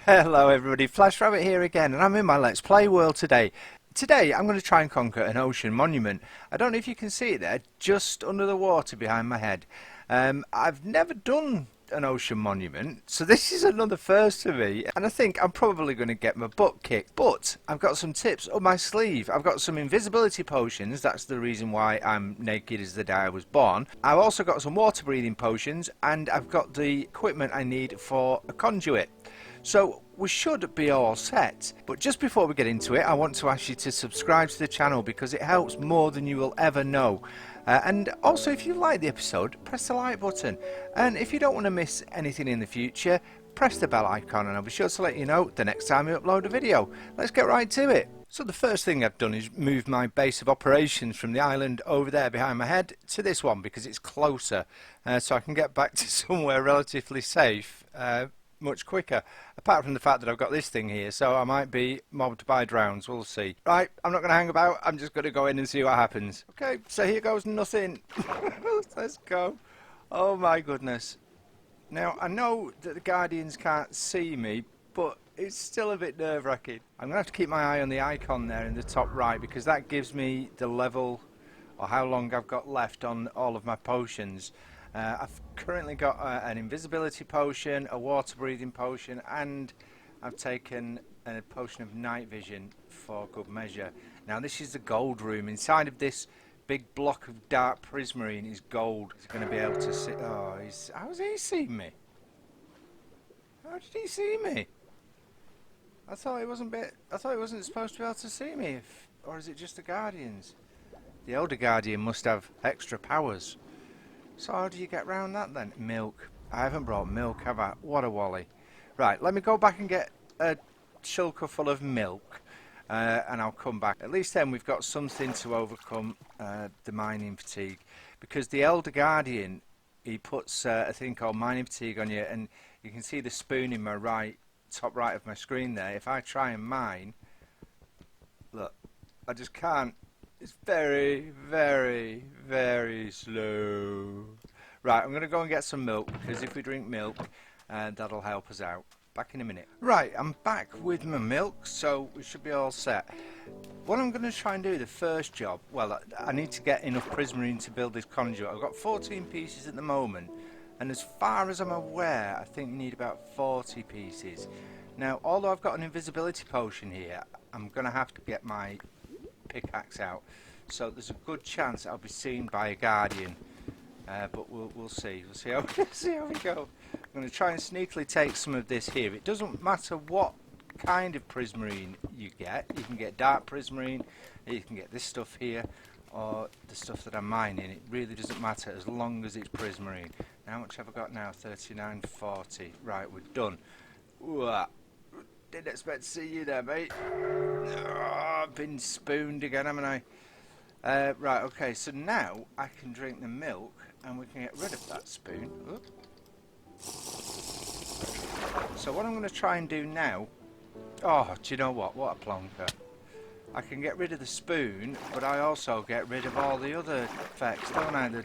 Hello everybody, Flash Rabbit here again, and I'm in my Let's Play world today. Today I'm going to try and conquer an ocean monument. I don't know if you can see it there, just under the water behind my head. I've never done an ocean monument, so this is another first for me, and I think I'm probably going to get my butt kicked. But I've got some tips up my sleeve. I've got some invisibility potions, that's the reason why I'm naked as the day I was born. I've also got some water breathing potions, and I've got the equipment I need for a conduit. So we should be all set, but just before we get into it, I want to ask you to subscribe to the channel because it helps more than you will ever know. And also, if you like the episode, press the like button, and if you don't want to miss anything in the future, press the bell icon and I'll be sure to let you know the next time we upload a video. Let's get right to it. So the first thing I've done is move my base of operations from the island over there behind my head to this one because it's closer, so I can get back to somewhere relatively safe much quicker, apart from the fact that I've got this thing here, so I might be mobbed by drowns. We'll see. Right, I'm not going to hang about, I'm just going to go in and see what happens. Okay, so here goes nothing. Let's go. Oh my goodness. Now I know that the Guardians can't see me, but it's still a bit nerve-wracking. I'm going to have to keep my eye on the icon there in the top right because that gives me the level or how long I've got left on all of my potions. I've currently got an invisibility potion, a water breathing potion, and I've taken a potion of night vision for good measure. Now this is the gold room. Inside of this big block of dark prismarine is gold. He's going to be able to see. Oh, how's he seen me? How did he see me? I thought he wasn't supposed to be able to see me. Or is it just the Guardians? The Elder Guardian must have extra powers. So how do you get round that then? Milk. I haven't brought milk, have I? What a wally. Right, let me go back and get a shulker full of milk, and I'll come back. At least then we've got something to overcome the mining fatigue. Because the Elder Guardian, he puts a thing called mining fatigue on you, and you can see the spoon in my top right of my screen there. If I try and mine, look, I just can't. It's very, very, very slow. Right, I'm going to go and get some milk, because if we drink milk, that'll help us out. Back in a minute. Right, I'm back with my milk, so we should be all set. What I'm going to try and do, the first job, well, I need to get enough prismarine to build this conduit. I've got 14 pieces at the moment, and as far as I'm aware, I think we need about 40 pieces. Now, although I've got an invisibility potion here, I'm going to have to get my pickaxe out, so there's a good chance I'll be seen by a Guardian, but we'll see. We'll see how we go. I'm going to try and sneakily take some of this here. It doesn't matter what kind of prismarine you get. You can get dark prismarine, you can get this stuff here, or the stuff that I'm mining. It really doesn't matter as long as it's prismarine. Now, how much have I got now? 39.40. Right, we're done. Ooh, didn't expect to see you there, mate. Oh, I've been spooned again, haven't I? Right, okay, so now I can drink the milk and we can get rid of that spoon. Oop. So what I'm going to try and do now... Oh, do you know what? What a plonker. I can get rid of the spoon, but I also get rid of all the other effects, don't I? The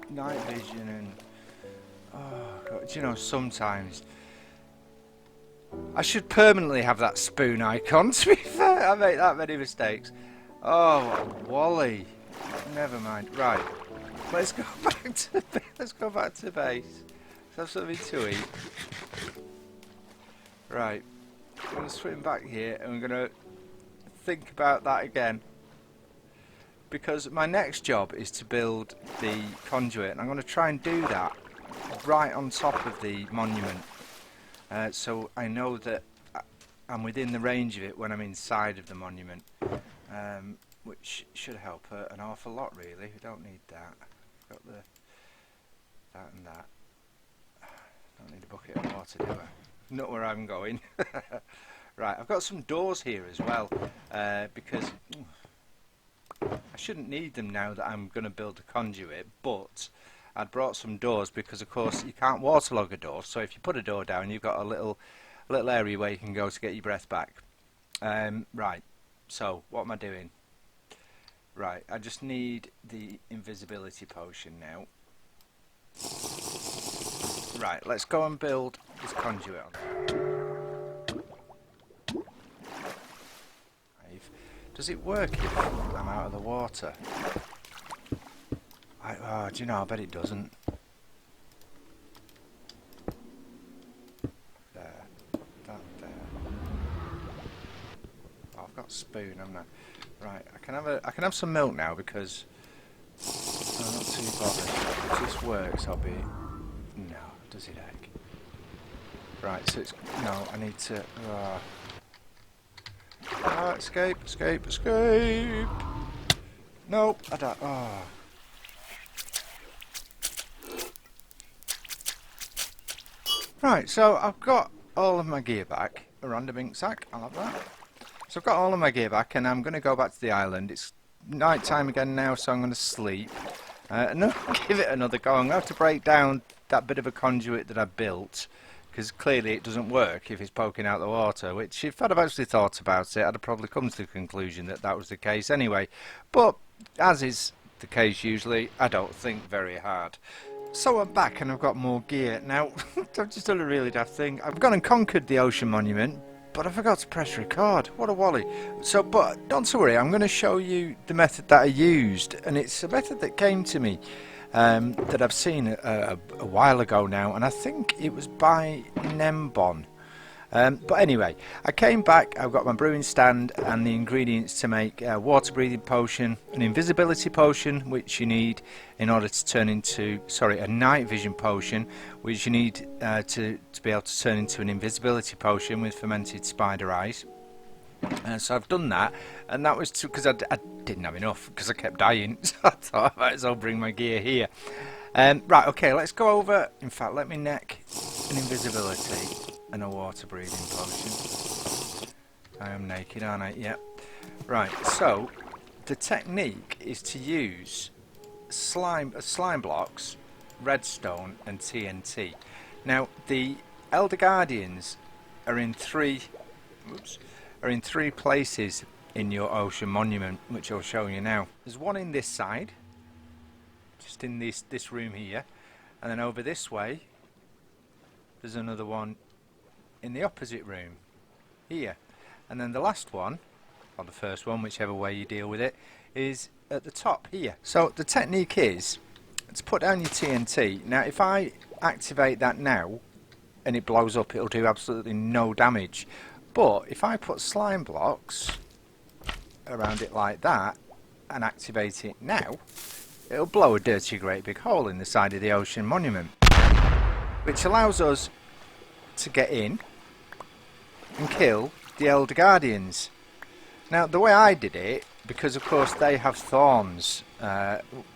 night vision and... Oh, God, do you know, sometimes... I should permanently have that spoon icon, to be fair. I make that many mistakes. Oh, Wally. Never mind. Right. Let's go back to the base. Let's have something to eat. Right. I'm going to swim back here and we're going to think about that again. Because my next job is to build the conduit, and I'm going to try and do that right on top of the monument. So I know that I'm within the range of it when I'm inside of the monument, which should help an awful lot, really. We don't need that. I've got that and that. Don't need a bucket of water, do I? Not where I'm going. Right, I've got some doors here as well, because I shouldn't need them now that I'm going to build a conduit, but I'd brought some doors because of course you can't waterlog a door, so if you put a door down you've got a little area where you can go to get your breath back. Right, so what am I doing? Right, I just need the invisibility potion now. Right, let's go and build this conduit on. Does it work if I'm out of the water? Oh, do you know, I bet it doesn't. There. That there. Oh, I've got a spoon, haven't I? Right, I can have some milk now because I'm not too bothered. If this works, I'll be... No, does it egg? Right, so it's... No, I need to... escape, escape, escape! Nope, I don't... Oh. Right, so I've got all of my gear back. A random ink sac, I'll have that. So I've got all of my gear back and I'm going to go back to the island. It's night time again now, so I'm going to sleep. And I'll give it another go. I'm going to have to break down that bit of a conduit that I built, because clearly it doesn't work if it's poking out the water, which if I'd have actually thought about it, I'd have probably come to the conclusion that that was the case anyway. But, as is the case usually, I don't think very hard. So I'm back and I've got more gear. Now, I've just done a really daft thing. I've gone and conquered the ocean monument, but I forgot to press record. What a wally. So, but don't worry, I'm going to show you the method that I used, and it's a method that came to me that I've seen a while ago now, and I think it was by Nembon. But anyway, I came back, I've got my brewing stand and the ingredients to make a water breathing potion, an invisibility potion, which you need in order to turn into, a night vision potion, which you need to be able to turn into an invisibility potion with fermented spider eyes. So I've done that, and that was because I didn't have enough, because I kept dying, so I thought I might as well bring my gear here. Right, okay, let's go over, in fact, let me neck an invisibility and a water breathing potion. I am naked, aren't I? Yep. Right, so the technique is to use slime blocks, redstone and TNT. Now the Elder Guardians are in three places in your ocean monument, which I'll show you now. There's one in this side, just in this room here, and then over this way there's another one in the opposite room here, and then the last one, or the first one, whichever way you deal with it, is at the top here. So the technique is to put down your TNT. Now if I activate that now and it blows up, it'll do absolutely no damage, but if I put slime blocks around it like that and activate it now, it'll blow a dirty great big hole in the side of the ocean monument, which allows us to get in and kill the Elder Guardians. Now the way I did it, because of course they have thorns,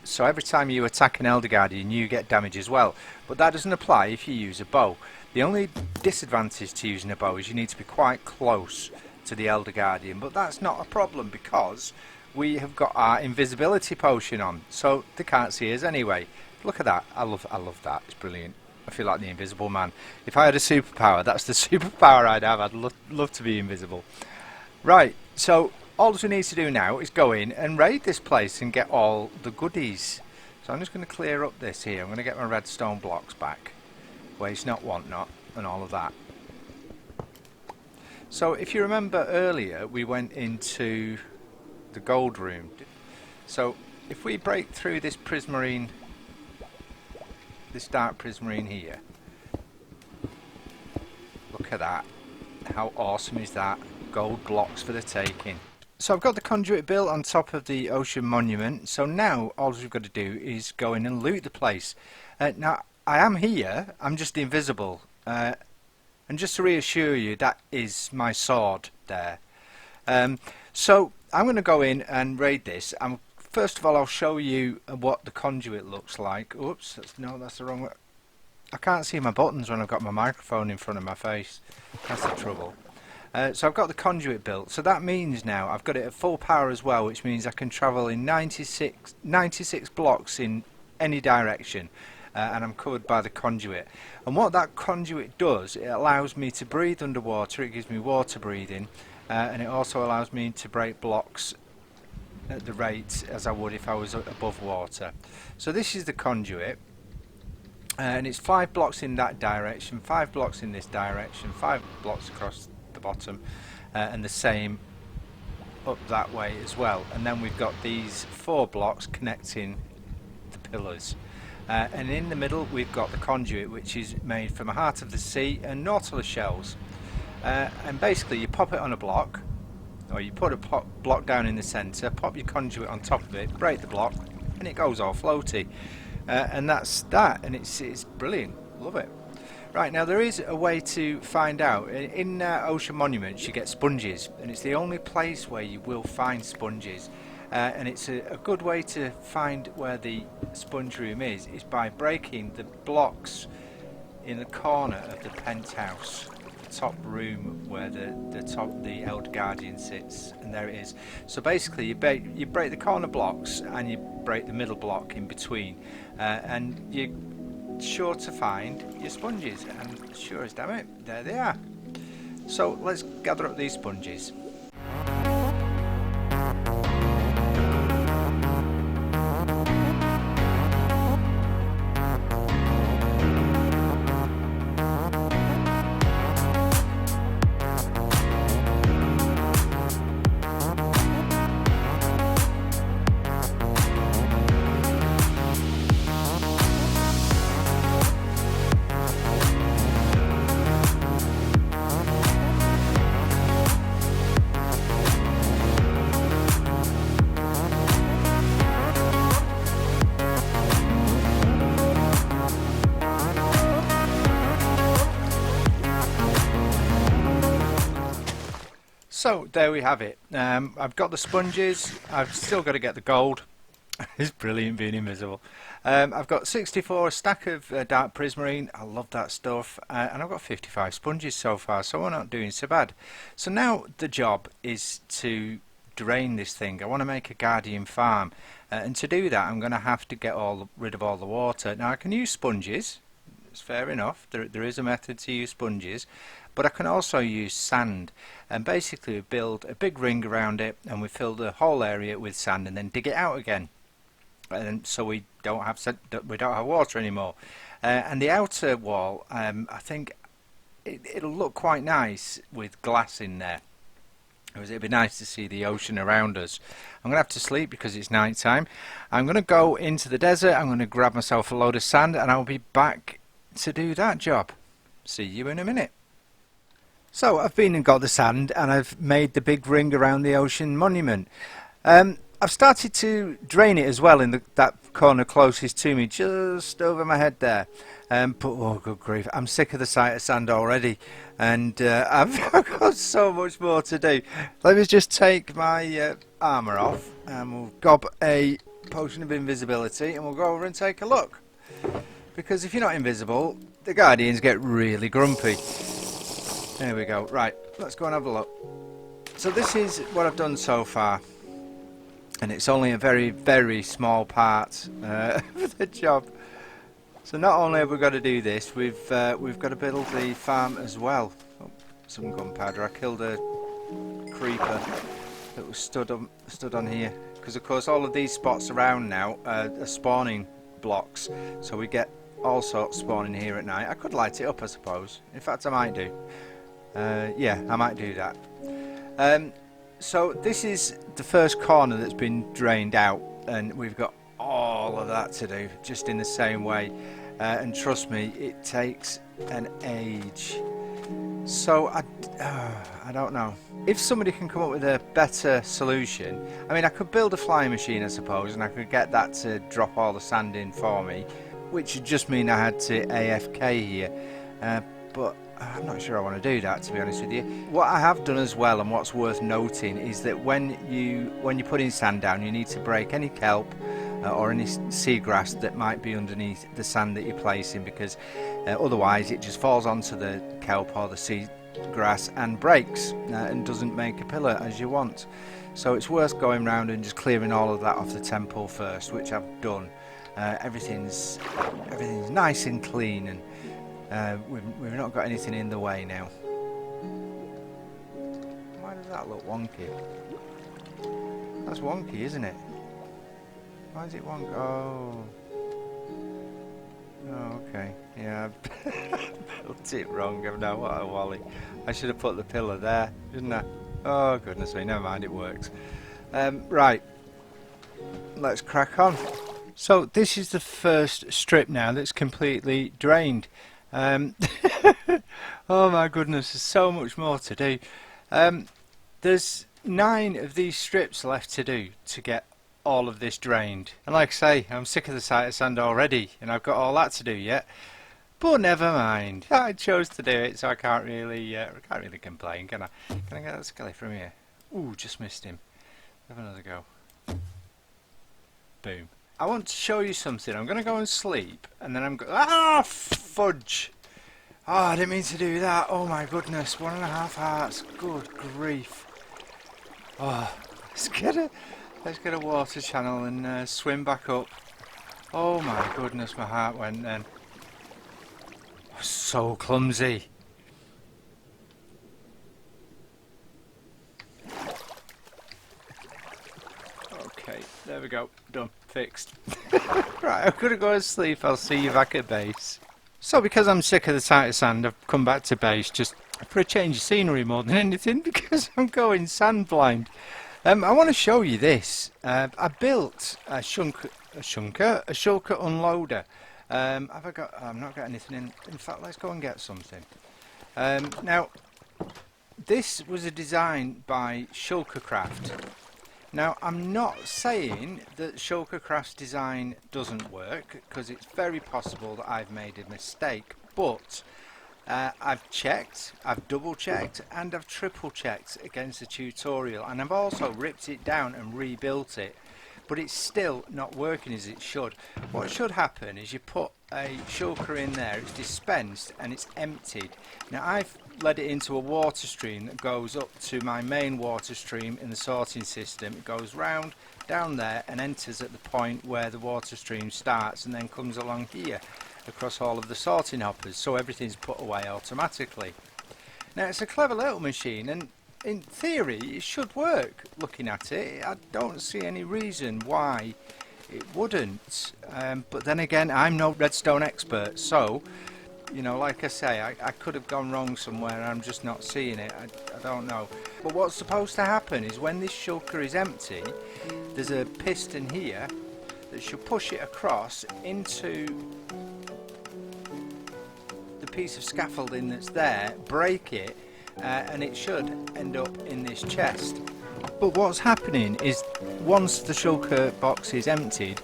so every time you attack an Elder Guardian you get damage as well, but that doesn't apply if you use a bow. The only disadvantage to using a bow is you need to be quite close to the Elder Guardian, but that's not a problem because we have got our invisibility potion on, so they can't see us anyway. Look at that, I love that, it's brilliant. I feel like the Invisible Man. If I had a superpower, that's the superpower I'd have. I'd love to be invisible. Right, so all we need to do now is go in and raid this place and get all the goodies. So I'm just going to clear up this here. I'm going to get my redstone blocks back. Waste not, want not, and all of that. So if you remember earlier, we went into the gold room. So if we break through this prismarine, this dark prismarine here, look at that, how awesome is that? Gold blocks for the taking. So I've got the conduit built on top of the ocean monument, so now all we've got to do is go in and loot the place. Now I am here, I'm just invisible, and just to reassure you, that is my sword there. So I'm going to go in and raid this. First of all, I'll show you what the conduit looks like. Oops, that's the wrong way. I can't see my buttons when I've got my microphone in front of my face. That's the trouble. So I've got the conduit built. So that means now I've got it at full power as well, which means I can travel in 96 blocks in any direction, and I'm covered by the conduit. And what that conduit does, it allows me to breathe underwater. It gives me water breathing, and it also allows me to break blocks at the rate as I would if I was above water. So this is the conduit, and it's 5 blocks in that direction, 5 blocks in this direction, 5 blocks across the bottom, and the same up that way as well. And then we've got these 4 blocks connecting the pillars, and in the middle we've got the conduit, which is made from a heart of the sea and nautilus shells, and basically you pop it on a block, or you put a block down in the centre, pop your conduit on top of it, break the block, and it goes all floaty. And that's that, and it's brilliant. Love it. Right, now there is a way to find out. In ocean monuments you get sponges, and it's the only place where you will find sponges, and it's a good way to find where the sponge room is by breaking the blocks in the corner of the penthouse, the top room where the Elder Guardian sits, and there it is. So basically you break the corner blocks and you break the middle block in between, and you're sure to find your sponges, and sure as damn it, there they are. So let's gather up these sponges. So there we have it. I've got the sponges. I've still got to get the gold. It's brilliant being invisible. I've got 64, a stack of dark prismarine. I love that stuff. And I've got 55 sponges so far, so we're not doing so bad. So now the job is to drain this thing. I want to make a guardian farm, and to do that I'm going to have to get rid of all the water. Now I can use sponges. It's fair enough. There is a method to use sponges, but I can also use sand, and basically we build a big ring around it, and we fill the whole area with sand, and then dig it out again, and so we don't have water anymore. And the outer wall, I think it'll look quite nice with glass in there. It'd be nice to see the ocean around us. I'm going to have to sleep because it's night time. I'm going to go into the desert. I'm going to grab myself a load of sand, and I'll be back to do that job. See you in a minute. So I've been and got the sand, and I've made the big ring around the ocean monument. I've started to drain it as well in that corner closest to me, just over my head there. But oh good grief, I'm sick of the sight of sand already, and I've got so much more to do. Let me just take my armour off, and we'll gob a potion of invisibility, and we'll go over and take a look. Because if you're not invisible, the Guardians get really grumpy. There we go. Right, let's go and have a look. So this is what I've done so far, and it's only a very, very small part of the job. So not only have we got to do this, we've got to build the farm as well. Oh, some gunpowder. I killed a creeper that was stood on here, because of course all of these spots around now are spawning blocks, so we get all sorts spawning here at night. I could light it up, I suppose. In fact, I might do. Yeah, I might do that. So this is the first corner that's been drained out, and we've got all of that to do just in the same way, and trust me, it takes an age. So I don't know if somebody can come up with a better solution. I mean, I could build a flying machine, I suppose, and I could get that to drop all the sand in for me, which would just mean I had to AFK here, but I'm not sure I want to do that, to be honest with you. What I have done as well, and what's worth noting, is that when you put in sand down, you need to break any kelp or any seagrass that might be underneath the sand that you're placing, because otherwise it just falls onto the kelp or the seagrass and breaks and doesn't make a pillar as you want. So it's worth going round and just clearing all of that off the temple first, which I've done. Everything's nice and clean, and we've not got anything in the way now. Why does that look wonky? That's wonky, isn't it? Why is it wonky? Oh. Oh, okay. Yeah, I built it wrong. Now, what a wally. I should have put the pillar there, didn't I? Oh, goodness me. Never mind, it works. Right. Let's crack on. So, this is the first strip now that's completely drained. Oh, my goodness. There's so much more to do. There's 9 of these strips left to do to get all of this drained, and like I say, I'm sick of the sight of sand already, and I've got all that to do yet. But never mind, I chose to do it, so I can't really complain, can I? Can I get that skelly from here? Ooh, just missed him. Have another go. Boom. I want to show you something. I'm going to go and sleep, and then ah, fudge! Oh, I didn't mean to do that. Oh my goodness, 1.5 hearts. Good grief. Oh, let's get a water channel and swim back up. Oh my goodness, my heart went then. So clumsy. Okay, there we go. Done. Fixed. Right, I'm gonna go to sleep. I'll see you back at base. So because I'm sick of the sight of sand, I've come back to base just for a change of scenery more than anything, because I'm going sand blind. I want to show you this. I built a shulker unloader. I've not got anything in. In fact, let's go and get something. Now, this was a design by CAVECRAFT. Now, I'm not saying that CAVECRAFT's design doesn't work, because it's very possible that I've made a mistake, but I've checked, I've double checked, and I've triple checked against the tutorial, and I've also ripped it down and rebuilt it, but it's still not working as it should. What should happen is you put a shulker in there, it's dispensed and it's emptied. Now I've led it into a water stream that goes up to my main water stream in the sorting system. It goes round down there and enters at the point where the water stream starts, and then comes along here across all of the sorting hoppers, so everything's put away automatically. Now it's a clever little machine, and in theory it should work. Looking at it, I don't see any reason why it wouldn't, but then again, I'm no redstone expert, so you know, like I say, I could have gone wrong somewhere. I'm just not seeing it. I don't know. But what's supposed to happen is when this shulker is empty, there's a piston here that should push it across into the piece of scaffolding that's there, break it, and it should end up in this chest. But what's happening is once the shulker box is emptied,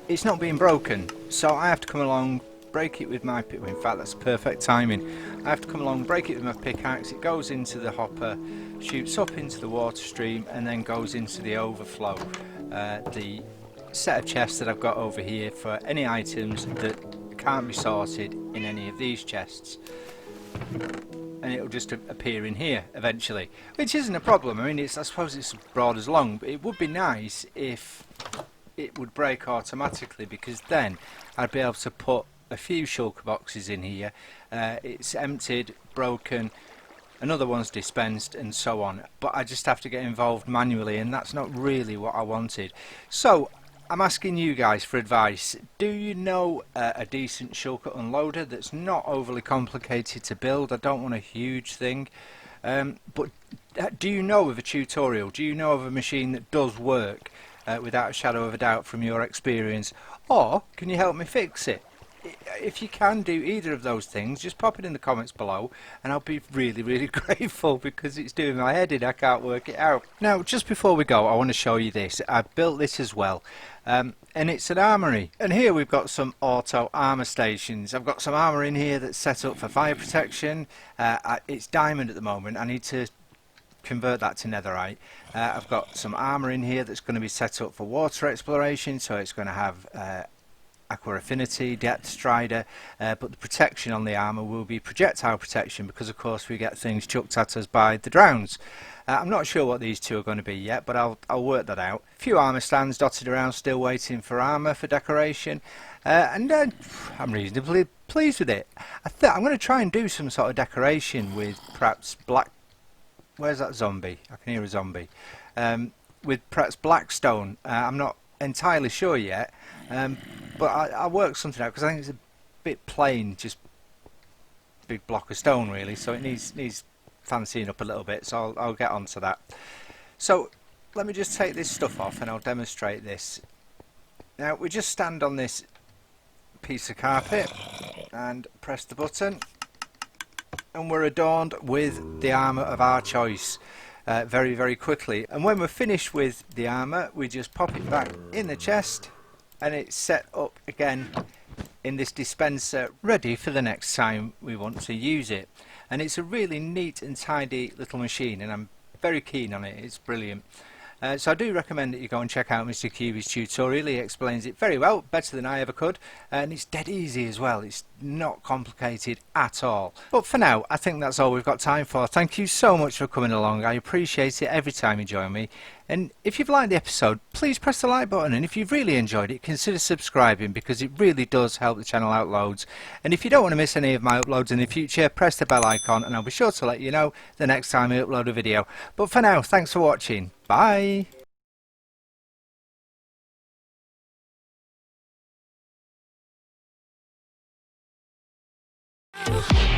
it's not being broken, so I have to come along, break it with my pick. In fact, that's perfect timing. I have to come along, break it with my pickaxe. It goes into the hopper, shoots up into the water stream, and then goes into the overflow. The set of chests that I've got over here for any items that can't be sorted in any of these chests, and it'll just appear in here eventually, which isn't a problem. I mean, I suppose it's broad as long, but it would be nice if it would break automatically, because then I'd be able to put a few shulker boxes in here. It's emptied, broken, another one's dispensed, and so on, but I just have to get involved manually, and that's not really what I wanted. So I'm asking you guys for advice. Do you know a decent shulker unloader that's not overly complicated to build? I don't want a huge thing, but do you know of a tutorial? Do you know of a machine that does work without a shadow of a doubt from your experience? Or can you help me fix it? If you can do either of those things, just pop it in the comments below, and I'll be really, really grateful, because it's doing my head in. I can't work it out. Now, just before we go, I want to show you this. I've built this as well, and it's an armory. And here we've got some auto armor stations. I've got some armor in here that's set up for fire protection. It's diamond at the moment. I need to convert that to netherite. I've got some armor in here that's going to be set up for water exploration, so it's going to have Aqua Affinity, Depth Strider, but the protection on the armour will be projectile protection because of course we get things chucked at us by the drowns. I'm not sure what these two are going to be yet, but I'll work that out. A few armour stands dotted around still waiting for armour for decoration, and I'm reasonably pleased with it. I'm going to try and do some sort of decoration with perhaps black... Where's that zombie? I can hear a zombie. With perhaps black stone. I'm not entirely sure yet, but I'll work something out because I think it's a bit plain, just big block of stone really, so it needs fancying up a little bit, so I'll get onto that. So let me just take this stuff off and I'll demonstrate this. Now we just stand on this piece of carpet and press the button and we're adorned with the armour of our choice very quickly, and when we're finished with the armour we just pop it back in the chest and it's set up again in this dispenser ready for the next time we want to use it. And it's a really neat and tidy little machine and I'm very keen on it. It's brilliant. So I do recommend that you go and check out Mr. Cube's tutorial. He explains it very well, better than I ever could, and it's dead easy as well. It's not complicated at all. But for now, I think that's all we've got time for. Thank you so much for coming along. I appreciate it every time you join me. And if you've liked the episode, please press the like button, and if you've really enjoyed it, consider subscribing because it really does help the channel out loads. And if you don't want to miss any of my uploads in the future, press the bell icon and I'll be sure to let you know the next time I upload a video. But for now, thanks for watching. Bye! We'll be right back.